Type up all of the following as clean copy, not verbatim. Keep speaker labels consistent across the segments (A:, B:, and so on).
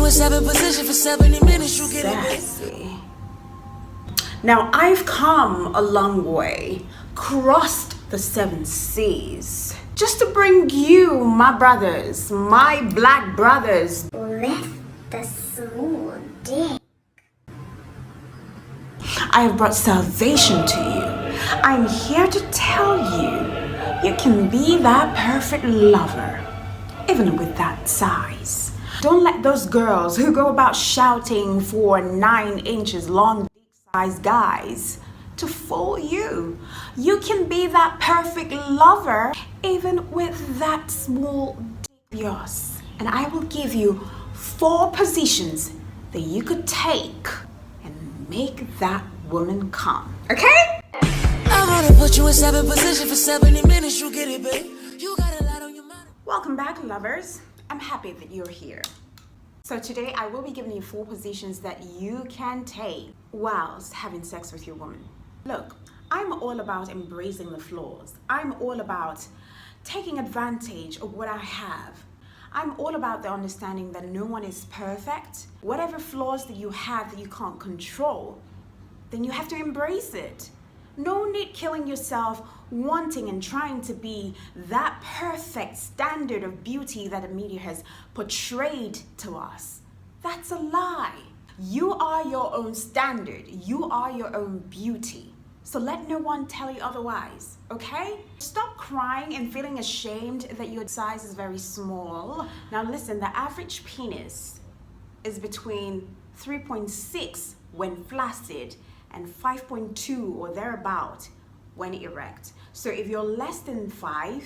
A: you in 7 position for 70 minutes, you get it.
B: Now I've come a long way, crossed the 7 seas, just to bring you, my brothers, my black brothers,
C: with the small dick.
B: I have brought salvation to you. I'm here to tell you, you can be that perfect lover, even with that size. Don't let those girls who go about shouting for 9 inches long dick-sized guys to fool you. You can be that perfect lover, even with that small dick of yours. And I will give you 4 positions that you could take and make that woman come. Okay?
A: I wanna put you in 7 position for 70 minutes, you get it, babe. You got a lot on your mind.
B: Welcome back, lovers. I'm happy that you're here. So today I will be giving you 4 positions that you can take whilst having sex with your woman. Look, I'm all about embracing the flaws. I'm all about taking advantage of what I have. I'm all about the understanding that no one is perfect. Whatever flaws that you have that you can't control, then you have to embrace it. No need killing yourself wanting and trying to be that perfect standard of beauty that the media has portrayed to us. That's a lie. You are your own standard. You are your own beauty. So let no one tell you otherwise, okay? Stop crying and feeling ashamed that your size is very small. Now listen, the average penis is between 3.6 when flaccid and 5.2 or thereabout when erect. So if you're less than 5,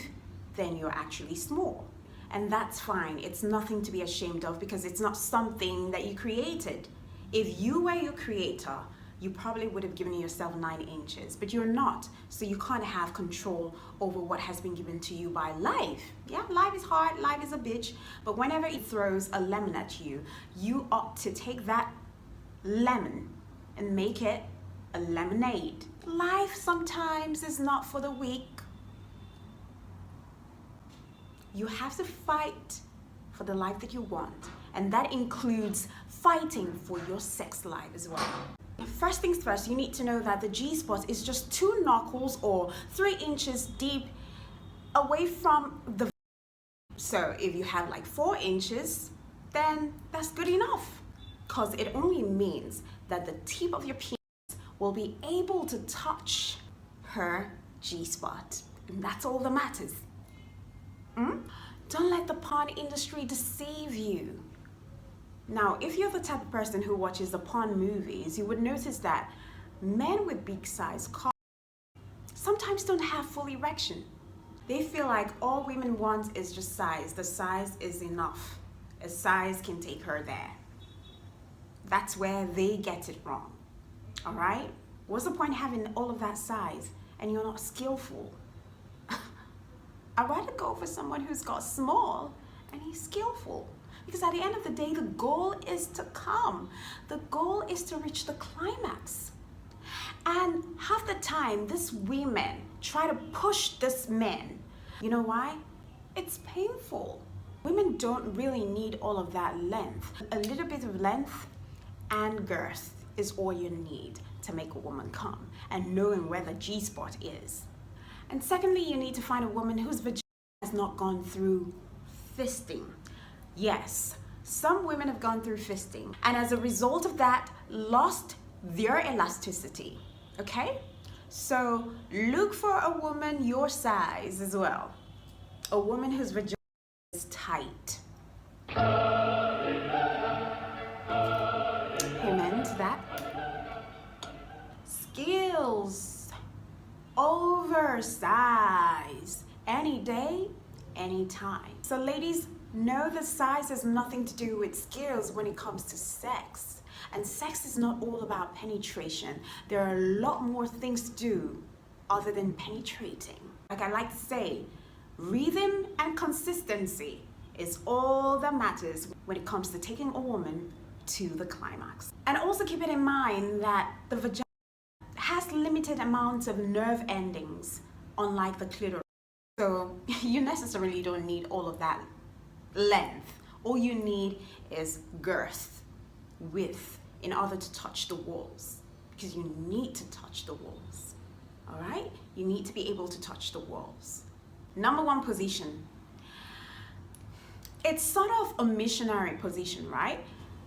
B: then you're actually small. And that's fine. It's nothing to be ashamed of because it's not something that you created. If you were your creator, you probably would have given yourself 9 inches, but you're not. So you can't have control over what has been given to you by life. Yeah, life is hard, life is a bitch, but whenever it throws a lemon at you, you ought to take that lemon and make it a lemonade. Life sometimes is not for the weak. You have to fight for the life that you want, and that includes fighting for your sex life as well. First things first, you need to know that the G-spot is just 2 knuckles or 3 inches deep away from the. So if you have like 4 inches, then that's good enough, because it only means that the tip of your penis will be able to touch her G-spot, and that's all that matters. Don't let the porn industry deceive you. Now, if you're the type of person who watches the porn movies, you would notice that men with big size cocks sometimes don't have full erection. They feel like all women want is just size. The size is enough. A size can take her there. That's where they get it wrong. All right? What's the point of having all of that size and you're not skillful? I'd rather go for someone who's got small and he's skillful. Because at the end of the day, the goal is to come. The goal is to reach the climax. And half the time, these women try to push this men. You know why? It's painful. Women don't really need all of that length. A little bit of length and girth is all you need to make a woman come, and knowing where the G-spot is. And secondly, you need to find a woman whose vagina has not gone through fisting. Yes, some women have gone through fisting, and as a result of that, lost their elasticity, okay? So look for a woman your size as well. A woman whose vagina is tight. Amen to that. Skills. Oversized. Any day, any time. So ladies, know that size has nothing to do with skills when it comes to sex. And sex is not all about penetration. There are a lot more things to do other than penetrating. Like I like to say, rhythm and consistency is all that matters when it comes to taking a woman to the climax. And also keep it in mind that the vagina has limited amounts of nerve endings, unlike the clitoris. So you necessarily don't need all of that length All you need is girth, width, in order to touch the walls, because you need to touch the walls. All right? You need to be able to touch the walls. Number one position. It's sort of a missionary position, right?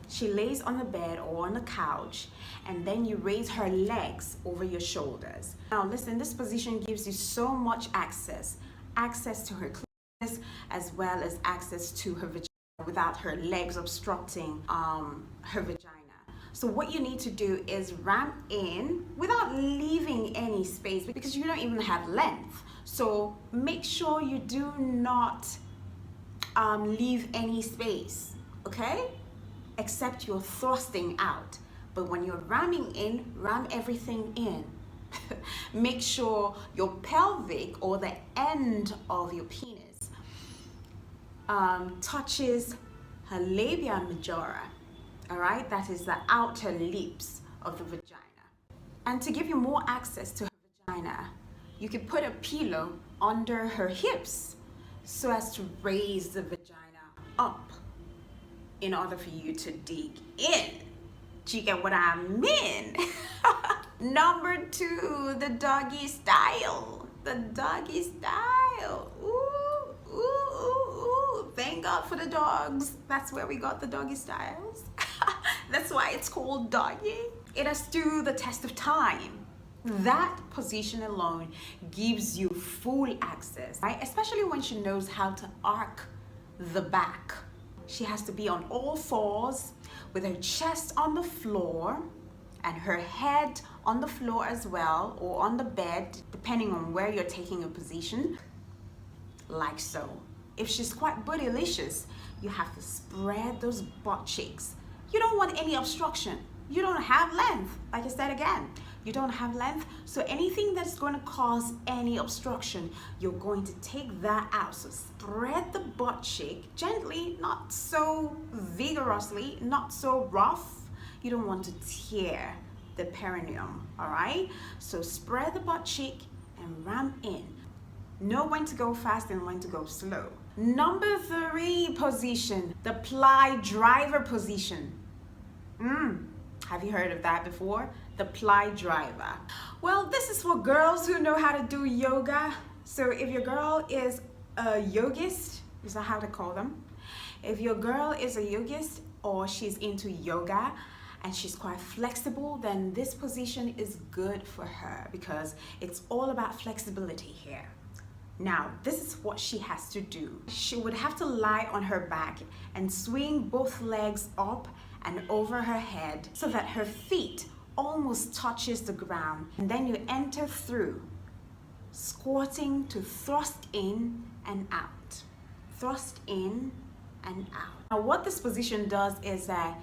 B: She lays on the bed or on the couch, and then you raise her legs over your shoulders. Now listen, this position gives you so much access to her clitoris, as well as access to her vagina without her legs obstructing her vagina. So what you need to do is ramp in without leaving any space, because you don't even have length. So make sure you do not leave any space, okay? Except you're thrusting out. But when you're ramming in, ram everything in. Make sure your pelvic, or the end of your penis, touches her labia majora. All right, that is the outer lips of the vagina. And to give you more access to her vagina, you can put a pillow under her hips so as to raise the vagina up in order for you to dig in. Do you get what I mean? Number two, the doggy style. The doggy style. Ooh, ooh, ooh, ooh. Thank God for the dogs. That's where we got the doggy styles. That's why it's called doggy. It has stood the test of time. That position alone gives you full access, right? Especially when she knows how to arc the back. She has to be on all fours with her chest on the floor and her head on the floor as well, or on the bed, depending on where you're taking a position, like so. If she's quite bootylicious, you have to spread those butt cheeks. You don't want any obstruction. You don't have length. Like I said again, you don't have length. So anything that's going to cause any obstruction, you're going to take that out. So spread the butt cheek gently, not so vigorously, not so rough. You don't want to tear the perineum, all right? So spread the butt cheek and ram in. Know when to go fast and when to go slow. Number three position, the ply driver position. Have you heard of that before? The ply driver. Well, this is for girls who know how to do yoga. So if your girl is a yogist, is that how to call them? If your girl is a yogist or she's into yoga and she's quite flexible, then this position is good for her, because it's all about flexibility here. Now, this is what she has to do. She would have to lie on her back and swing both legs up and over her head so that her feet almost touches the ground. And then you enter through, squatting to thrust in and out. Thrust in and out. Now, what this position does is that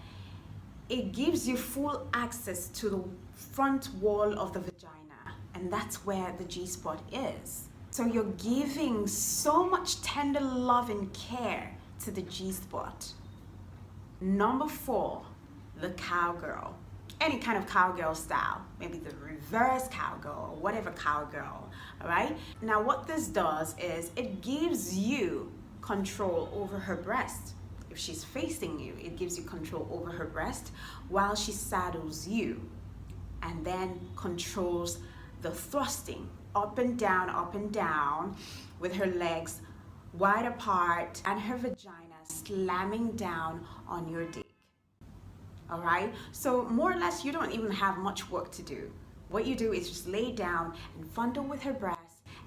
B: it gives you full access to the front wall of the vagina, and that's where the G-spot is. So you're giving so much tender love and care to the G-spot. Number four, the cowgirl. Any kind of cowgirl style, maybe the reverse cowgirl or whatever cowgirl, all right? Now what this does is it gives you control over her breast. If she's facing you, it gives you control over her breast while she saddles you, and then controls the thrusting up and down with her legs wide apart and her vagina slamming down on your dick. All right, so more or less you don't even have much work to do. What you do is just lay down and fondle with her breast,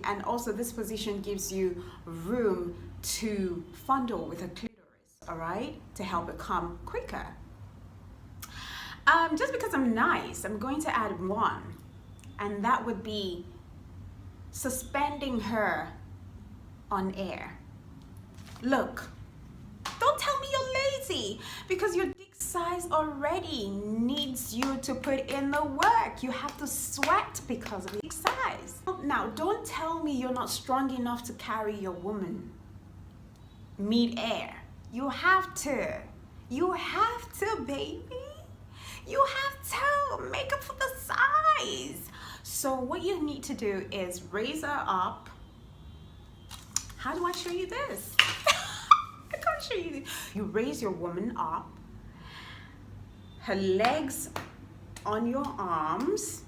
B: and also this position gives you room to fondle with her clitoris, all right, to help it come quicker. Just because I'm nice, I'm going to add one, and that would be suspending her on air. Look, don't tell me you're lazy, because your dick size already needs you to put in the work. You have to sweat because of dick size. Now, don't tell me you're not strong enough to carry your woman mid-air. You have to. You have to, baby. You have to make up for the size. So what you need to do is raise her up. How do I show you this? I can't show you. You raise your woman up, her legs on your arms.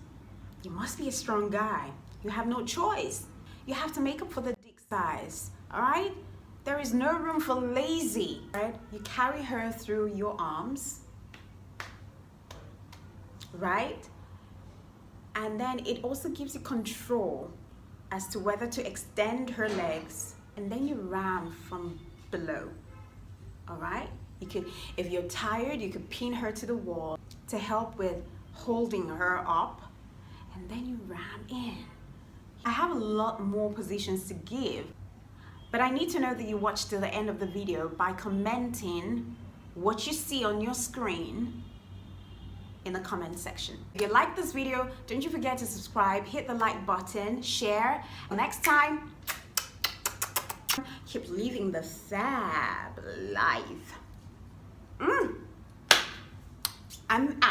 B: You must be a strong guy. You have no choice. You have to make up for the dick size, all right? There is no room for lazy, right? You carry her through your arms, right? And then it also gives you control as to whether to extend her legs, and then you ram from below, all right? You could, if you're tired, you could pin her to the wall to help with holding her up, and then you ram in. I have a lot more positions to give, but I need to know that you watched till the end of the video by commenting what you see on your screen in the comment section. If you like this video, don't you forget to subscribe, hit the like button, share. Next time, keep living the fab life. I'm out.